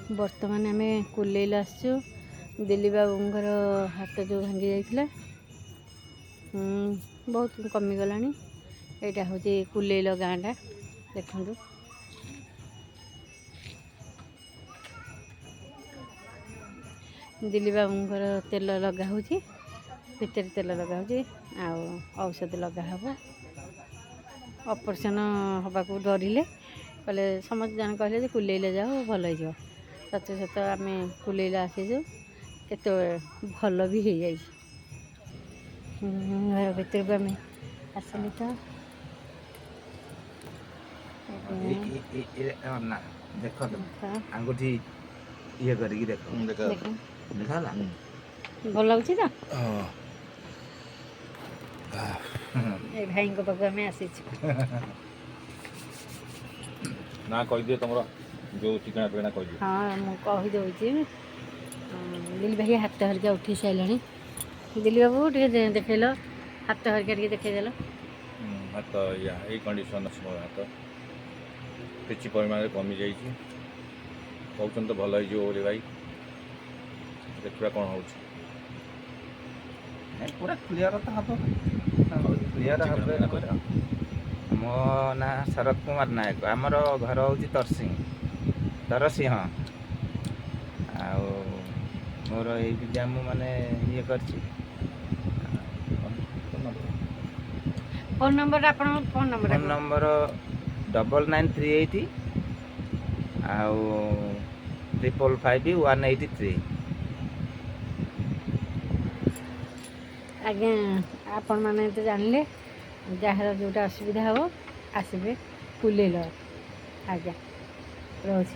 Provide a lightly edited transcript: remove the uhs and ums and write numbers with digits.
बर्तमान आम कुलेल आसचु दिलीप बाबूंर हाथ जो भांगी जाइथिला बहुत कमिगला। यहाँ हूँ कुलेल गाँटा देखु दिलीप बाबूंर तेल लगा भितर तेल लगा औषध लगा हब ऑपरेशन हवा को डरिले कहले समस्त जन कहले कुलेले जाओ भल हो सत सत आम कुलेला आसीजु केत भल भी हो जाए घर भर को आम आसली तो देख आंगुठी ये करके देखो देखला भल लगुच तो ए भाई को पाक आम आसी ना कह दिए तुम जो ठिकाना ठिकाना कह दिए। हाँ मुझे कहीदे दिलीप भाई हाथ हरिका उठी सारे दिलीप बाबू टे देखेल हाथ हरिका टे देखल हाथ या ये कंडीशन हाथ किसी परिमाण कमी जा कहते तो भल हो भाई देखा कौन हो पूरा क्लियर तो हम क्लियर मो ना शरद कुमार नायक आमर घर हूँ तरसिंह मोर ये विद्या माने ये कर फोन नंबर फोन नंबर 9938 आउ 555183 आज्ञा आपण मैंने तो जानले जार जोटा असुविधा हो आसबे कुलेल आज्ञा रोज।